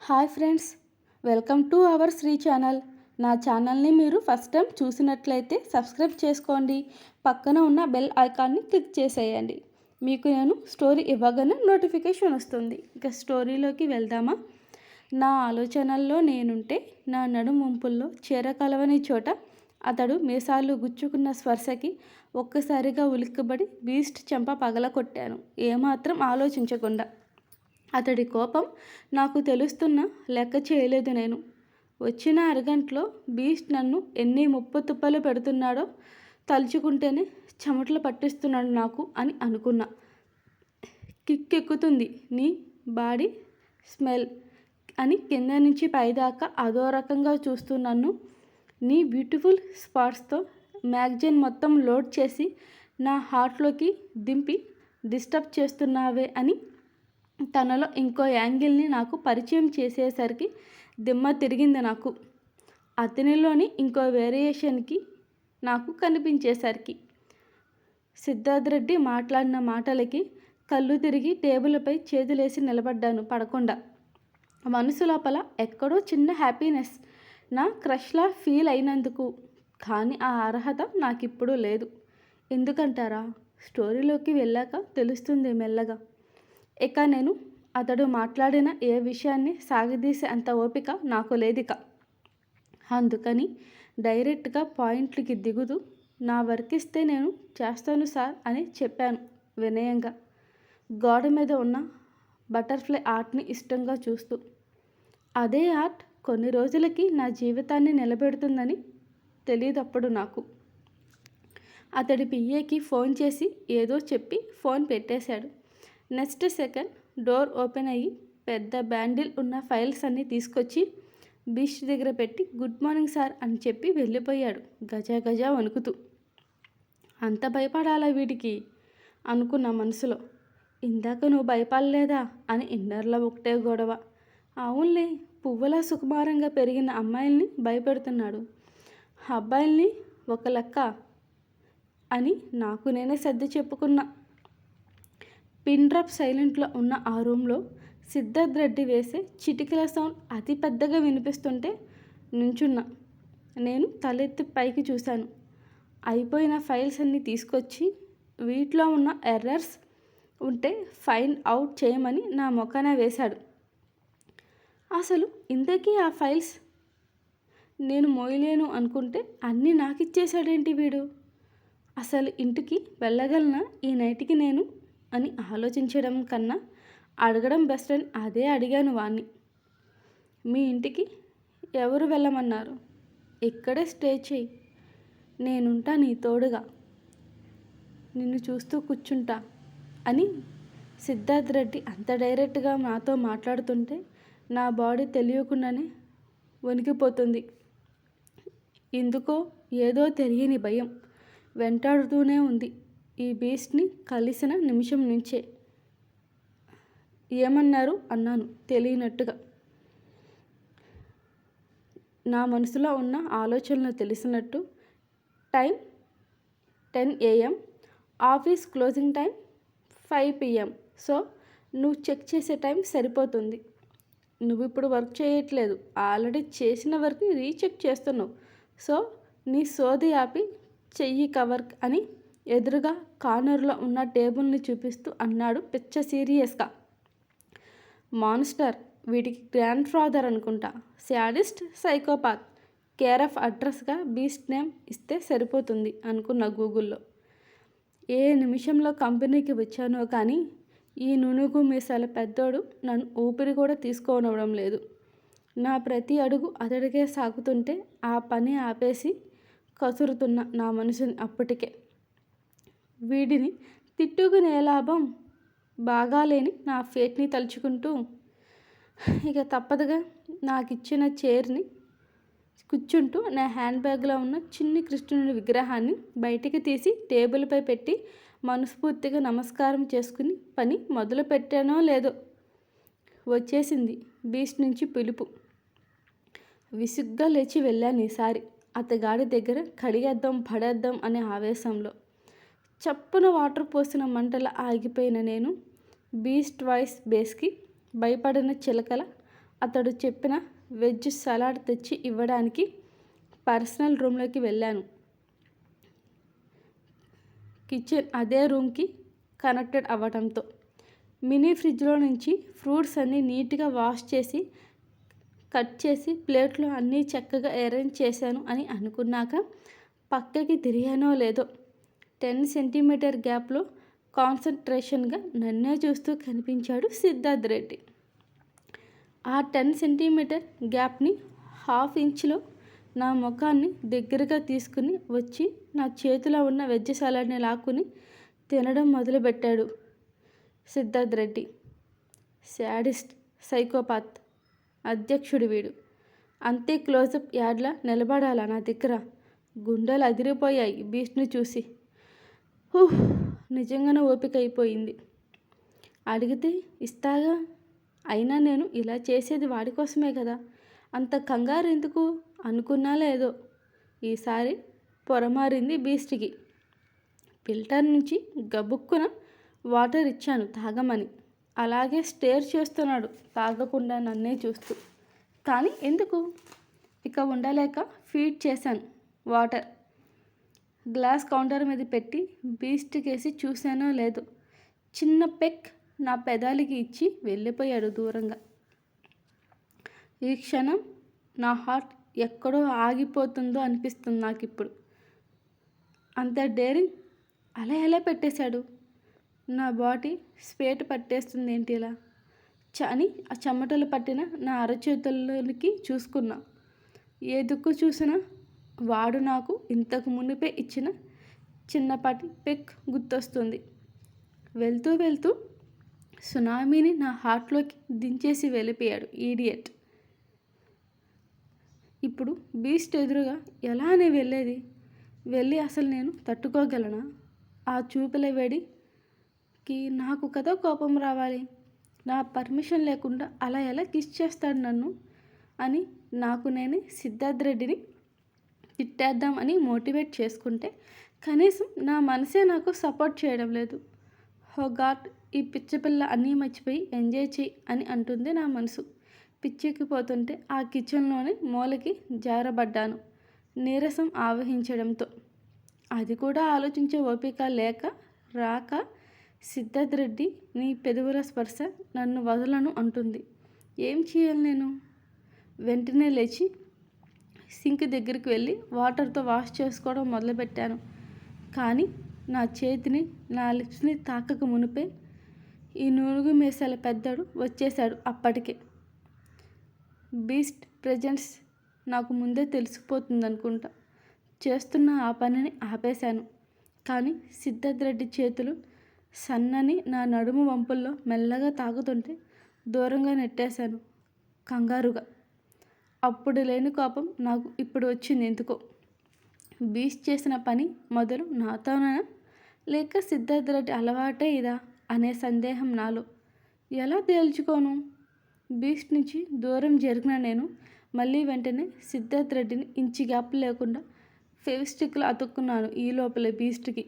Hi friends, welcome to our Shri channel. నా ఛానల్ని మీరు ఫస్ట్ టైం చూసినట్లయితే సబ్స్క్రైబ్ చేసుకోండి. పక్కన ఉన్న బెల్ ఐకాన్ని క్లిక్ చేసేయండి. మీకు నేను స్టోరీ ఇవ్వగానే నోటిఫికేషన్ వస్తుంది. ఇక స్టోరీలోకి వెళ్దామా? నా ఆలోచనల్లో నేనుంటే నా నడుము వంపుల్లో చీర కలవని చోట అతడు మీసాలు గుచ్చుకున్న స్పర్శకి ఒక్కసారిగా ఉలిక్కబడి బీస్ట్ చెంప పగలకొట్టాను, ఏమాత్రం ఆలోచించకుండా. అతడి కోపం నాకు తెలుస్తున్నా లెక్క చేయలేదు నేను. వచ్చిన అరగంటలో బీస్ట్ నన్ను ఎన్ని ముప్పు తుప్పలు పెడుతున్నాడో తలుచుకుంటేనే చెమటలు పట్టిస్తున్నాడు నాకు అని అనుకున్నా. కిక్కెక్కుతుంది నీ బాడీ స్మెల్ అని కింద నుంచి పైదాకా అదో రకంగా చూస్తూ నన్ను నీ బ్యూటిఫుల్ స్పాట్స్తో మ్యాగజైన్ మొత్తం లోడ్ చేసి నా హార్ట్లోకి దింపి డిస్టర్బ్ చేస్తున్నావే అని తనలో ఇంకో యాంగిల్ని నాకు పరిచయం చేసేసరికి దిమ్మ తిరిగింది నాకు. అతనిలోని ఇంకో వేరియేషన్కి నాకు కనిపించేసరికి సిద్ధార్థ్ రెడ్డి మాట్లాడిన మాటలకి కళ్ళు తిరిగి టేబుల్పై చేతులేసి నిలబడ్డాను పడకుండా. మనసు లోపల ఎక్కడో చిన్న హ్యాపీనెస్ నా క్రష్లా ఫీల్ అయినందుకు. కానీ ఆ అర్హత నాకిప్పుడు లేదు. ఎందుకంటారా? స్టోరీలోకి వెళ్ళాక తెలుస్తుంది మెల్లగా. ఇక నేను అతడు మాట్లాడిన ఏ విషయాన్ని సాగదీసే అంత ఓపిక నాకు లేదిక. అందుకని డైరెక్ట్గా పాయింట్లకి దిగుతూ నా వర్క్ ఇస్తే నేను చేస్తాను సార్ అని చెప్పాను వినయంగా, గోడ మీద ఉన్న బటర్ఫ్లై ఆర్ట్ని ఇష్టంగా చూస్తూ. అదే ఆర్ట్ కొన్ని రోజులకి నా జీవితాన్ని నిలబెడుతుందని తెలియదప్పుడు నాకు. అతడి పిఏకి ఫోన్ చేసి ఏదో చెప్పి ఫోన్ పెట్టేశాడు. నెక్స్ట్ సెకండ్ డోర్ ఓపెన్ అయ్యి పెద్ద బ్యాండిల్ ఉన్న ఫైల్స్ అన్నీ తీసుకొచ్చి బీచ్ దగ్గర పెట్టి గుడ్ మార్నింగ్ సార్ అని చెప్పి వెళ్ళిపోయాడు గజా గజా వణుకుతూ. అంత భయపడాలా వీడికి అనుకున్న మనసులో. ఇందాక నువ్వు భయపడలేదా అని ఇన్నర్లో ఒకటే గొడవ. అవునులే, పువ్వులా సుకుమారంగా పెరిగిన అమ్మాయిల్ని భయపెడుతున్నాడు, అబ్బాయిల్ని ఒక లెక్క అని నాకు నేనే సర్ది చెప్పుకున్నా. పిన్ డ్రాప్ సైలెంట్లో ఉన్న ఆ రూమ్లో సిద్ధార్థ్ రెడ్డి వేసే చిటికల సౌండ్ అతి పెద్దగా వినిపిస్తుంటే నుంచున్నా. నేను తలెత్తి పైకి చూశాను. అయిపోయిన ఫైల్స్ అన్నీ తీసుకొచ్చి వీటిలో ఉన్న ఎర్రర్స్ ఉంటే ఫైండ్ అవుట్ చేయమని నా మొఖాన వేశాడు. అసలు ఇంతకీ ఆ ఫైల్స్ నేను మోయలేను అనుకుంటే అన్నీ నాకిచ్చేశాడేంటి వీడు? అసలు ఇంటికి వెళ్ళగలనా ఈ నైట్కి నేను అని ఆలోచించడం కన్నా అడగడం బెస్ట్ అని అదే అడిగాను వాణ్ణి. మీ ఇంటికి ఎవరు వెళ్ళమన్నారు? ఇక్కడే స్టే చేయి, నేనుంటా నీ తోడుగా, నిన్ను చూస్తూ కూర్చుంటా అని సిద్ధార్థ్ రెడ్డి అంత డైరెక్ట్గా నాతో మాట్లాడుతుంటే నా బాడీ తెలియకుండానే వణికిపోతుంది. ఎందుకో ఏదో తెలియని భయం వెంటాడుతూనే ఉంది ఈ బీస్ట్ని కలిసిన నిమిషం నుంచే. ఏమన్నారు అన్నాను తెలియనట్టుగా. నా మనసులో ఉన్న ఆలోచనలు తెలిసినట్టు. Time 10 AM, office closing time 5 PM. So నువ్వు చెక్ చేసే టైం సరిపోతుంది. నువ్వు ఇప్పుడు వర్క్ చేయట్లేదు, ఆల్రెడీ చేసిన వర్క్ని రీచెక్ చేస్తున్నావు. సో నీ సోది ఆపి చెయ్యి కవర్ అని ఎదురుగా కార్నర్లో ఉన్న టేబుల్ని చూపిస్తూ అన్నాడు పిచ్చ సీరియస్గా. మాన్స్టర్, వీడికి గ్రాండ్ ఫాదర్ అనుకుంటా, శాడిస్ట్, సైకోపాత్. కేర్ ఆఫ్ అడ్రస్గా బీస్ట్ నేమ్ ఇస్తే సరిపోతుంది అనుకున్న గూగుల్లో. ఏ నిమిషంలో కంపెనీకి వచ్చానో కానీ ఈ నునుగు మీసాల పెద్దోడు నన్ను ఊపిరి కూడా తీసుకోనివ్వడం లేదు. నా ప్రతి అడుగు అతడికే సాగుతుంటే ఆ పని ఆపేసి కసురుతున్న నా మనసుని అప్పటికే. వీడిని తిట్టుకునే లాభం, బాగాలేని నా ఫేట్ని తలుచుకుంటూ ఇక తప్పదుగా నాకిచ్చిన చైర్ని కూర్చుంటూ నా హ్యాండ్ బ్యాగ్లో ఉన్న చిన్ని కృష్ణుడి విగ్రహాన్ని బయటికి తీసి టేబుల్పై పెట్టి మనస్ఫూర్తిగా నమస్కారం చేసుకుని పని మొదలు పెట్టానో లేదో వచ్చేసింది బీచ్ నుంచి పిలుపు. విసుగ్గా లేచి వెళ్ళాను ఈసారి అతగాడి దగ్గర. కడిగేద్దాం పడేద్దాం అనే ఆవేశంలో చప్పున వాటర్ పోసిన మంటల ఆగిపోయిన నేను బీస్ట్ వాయిస్ బేస్కి భయపడిన చిలకల అతడు చెప్పిన వెజ్ సలాడ్ తెచ్చి ఇవ్వడానికి పర్సనల్ రూమ్లోకి వెళ్ళాను. కిచెన్ అదే రూమ్కి కనెక్టెడ్ అవ్వడంతో మినీ ఫ్రిడ్జ్లో నుంచి ఫ్రూట్స్ అన్నీ నీట్గా వాష్ చేసి కట్ చేసి ప్లేట్లో అన్నీ చక్కగా అరేంజ్ చేశాను అని అనుకున్నాక పక్కకి తిరిగానో లేదో 10 సెంటీమీటర్ గ్యాప్లో కాన్సన్ట్రేషన్గా నన్నే చూస్తూ కనిపించాడు సిద్ధార్థ్ రెడ్డి. ఆ 10 సెంటీమీటర్ గ్యాప్ని హాఫ్ ఇంచ్లో నా ముఖాన్ని దగ్గరగా తీసుకుని వచ్చి నా చేతిలో ఉన్న వెజ్ సలాడ్ని లాక్కుని తినడం మొదలుపెట్టాడు సిద్ధార్థ్ రెడ్డి. శాడిస్ట్, సైకోపాత్ అధ్యక్షుడు వీడు. అంతే క్లోజప్ యాడ్లా నిలబడాలా నా దగ్గర? గుండెలు అదిరిపోయాయి బీస్ట్ని చూసి. నిజంగానే ఓపిక అయిపోయింది. అడిగితే ఇస్తాగా, అయినా నేను ఇలా చేసేది వాడి కోసమే కదా, అంత కంగారు ఎందుకు అనుకున్నా లేదో ఈసారి పొరమారింది బీస్ట్కి. ఫిల్టర్ నుంచి గబుక్కున వాటర్ ఇచ్చాను తాగమని. అలాగే స్టేర్ చేస్తున్నాడు తాగకుండా నన్నే చూస్తూ. కానీ ఎందుకు? ఇక ఉండలేక ఫీడ్ చేశాను వాటర్. గ్లాస్ కౌంటర్ మీద పెట్టి బీస్ట్కేసి చూశానో లేదో చిన్న పెక్ నా పెదాలకి ఇచ్చి వెళ్ళిపోయాడు దూరంగా. ఈ క్షణం నా హార్ట్ ఎక్కడో ఆగిపోతుందో అనిపిస్తుంది నాకు ఇప్పుడు. అంత డేరింగ్ అలా ఎలా పెట్టేశాడు? నా బాడీ స్వేట్ పట్టేస్తుంది ఏంటి ఇలా అని ఆ చెమటలు పట్టిన నా అరచేతుల్లోనికి చూసుకున్నా. ఏ దుక్కు చూసినా వాడు నాకు ఇంతకు మునిపే ఇచ్చిన చిన్నపాటి పెక్ గుర్తొస్తుంది. వెళ్తూ వెళ్తూ సునామీని నా హార్ట్లోకి దించేసి వెళ్ళిపోయాడు ఈడియట్. ఇప్పుడు బీస్ట్ ఎదురుగా ఎలానే వెళ్ళేది? వెళ్ళి అసలు నేను తట్టుకోగలనా? ఆ చూపుల వేడికి నాకు కదా కోపం రావాలి. నా పర్మిషన్ లేకుండా అలా ఎలా కిస్ చేస్తాడు నన్ను అని నాకు నేనే సిద్ధార్థ్ రెడ్డిని తిట్టేద్దాం అని మోటివేట్ చేసుకుంటే కనీసం నా మనసే నాకు సపోర్ట్ చేయడం లేదు. హో గాడ్, ఈ పిచ్చపిల్ల అన్నీ మర్చిపోయి ఎంజాయ్ చేయి అని అంటుంది నా మనసు. పిచ్చెక్కిపోతుంటే ఆ కిచెన్లోని మూలకి జారబడ్డాను నీరసం ఆవహించడంతో. అది కూడా ఆలోచించే ఓపిక లేక రాక సిద్ధార్థ్ రెడ్డి నీ పెదవుల స్పర్శ నన్ను వదలను అంటుంది. ఏం చేయాలి నేను? వెంటనే లేచి సింక్ దగ్గరికి వెళ్ళి వాటర్తో వాష్ చేసుకోవడం మొదలుపెట్టాను. కానీ నా చేతిని నా లిప్స్ని తాకక మునిపే ఈ నూనుగు మీసాల పెద్దడు వచ్చేశాడు అప్పటికే. బీస్ట్ ప్రెజెన్స్ నాకు ముందే తెలిసిపోతుందనుకుంటా. చేస్తున్న ఆ పనిని ఆపేశాను. కానీ సిద్ధార్థ్ రెడ్డి చేతులు సన్నని నా నడుము వంపుల్లో మెల్లగా తాగుతుంటే దూరంగా నెట్టేశాను కంగారుగా. అప్పుడు లేని కోపం నాకు ఇప్పుడు వచ్చింది ఎందుకో. బీస్ట్ చేసిన పని మొదలు నాతోనా లేక సిద్ధార్థ్ రెడ్డి అలవాటే ఇదా అనే సందేహం నాలో. ఎలా తేల్చుకోను? బీస్ట్ నుంచి దూరం జరిగిన నేను మళ్ళీ వెంటనే సిద్ధార్థ్ రెడ్డిని ఇంచి గ్యాప్ లేకుండా ఫెవిస్టిక్లు అతుక్కున్నాను ఈ లోపలే బీస్ట్కి.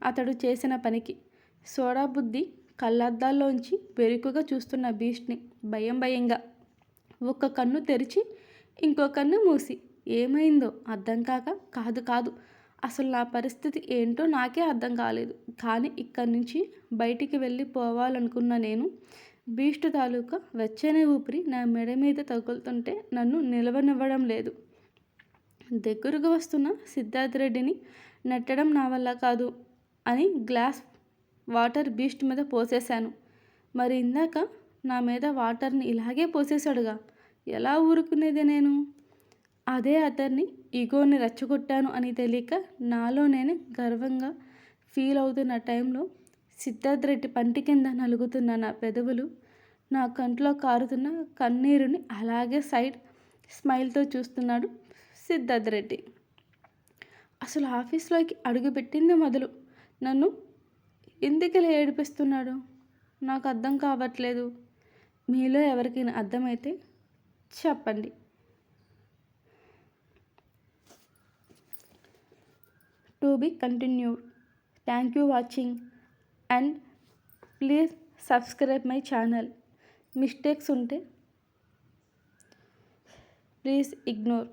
అతడు చేసిన పనికి సోడా బుద్ధి కళ్ళద్దాల్లోంచి బెరుకుగా చూస్తున్న బీస్ట్ని భయంగా ఒక్క కన్ను తెరిచి ఇంకో కన్ను మూసి ఏమైందో అర్థం కాదు అసలు నా పరిస్థితి ఏంటో నాకే అర్థం కాలేదు. కానీ ఇక్కడి నుంచి బయటికి వెళ్ళిపోవాలనుకున్న నేను బీస్ట్ తాలూకా వెచ్చని ఊపిరి నా మెడ మీద తగులుతుంటే నన్ను నిలవనివ్వడం లేదు. దగ్గరగా వస్తున్న సిద్ధార్థ్ రెడ్డిని నెట్టడం నా వల్ల కాదు అని గ్లాస్ వాటర్ బీస్ట్ మీద పోసేశాను. మరి ఇందాక నా మీద వాటర్ని ఇలాగే పోసేశాడుగా, ఎలా ఊరుకునేది నేను? అదే అతన్ని ఈగోని రెచ్చగొట్టాను అని తెలియక నాలో నేనే గర్వంగా ఫీల్ అవుతున్న టైంలో సిద్ధార్థ్ రెడ్డి పంటి కింద నలుగుతున్న నా పెదవులు, నా కంట్లో కారుతున్న కన్నీరుని అలాగే సైడ్ స్మైల్తో చూస్తున్నాడు సిద్ధార్థ్ రెడ్డి. అసలు ఆఫీస్లోకి అడుగుపెట్టింది మొదలు నన్ను ఎందుకలా ఏడిపిస్తున్నాడు నాకు అర్థం కావట్లేదు. మీలో ఎవరికైనా అర్థమైతే చెప్పండి. To be continued. Thank you watching and please subscribe my channel. Mistakes ఉంటే ప్లీజ్ ఇగ్నోర్.